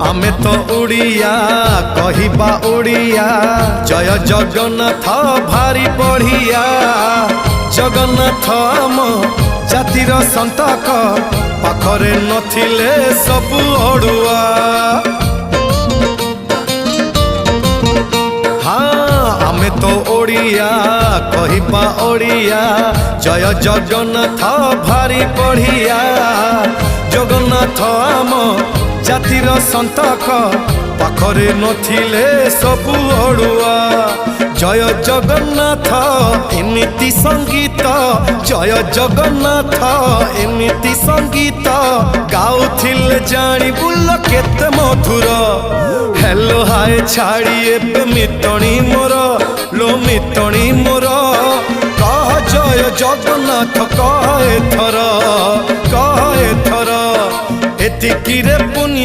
आमे तो उड़िया कहिबा उड़िया जय जगन्नाथ भारी बढ़िया। जगन्नाथ आम जातिर संतक पाखरे नथिले सबु अड़ुआ। हाँ आमे तो ओडिया कहिबा ओडिया जय जगन्नाथ भारी बढ़िया। जगन्नाथ आम जातिर संतक पाखरे नथिले सबु अड़ुआ। जय जगन्नाथ एमिति संगीत जय जगन्नाथ एमिति संगीत गाउथिले जानी बुल केते मधुर। हेलो हाय छाड़ी एबे मितणी मोर लो मितणी मोर कह जय जगन्नाथ कह एथर एतिकी रे पुण्य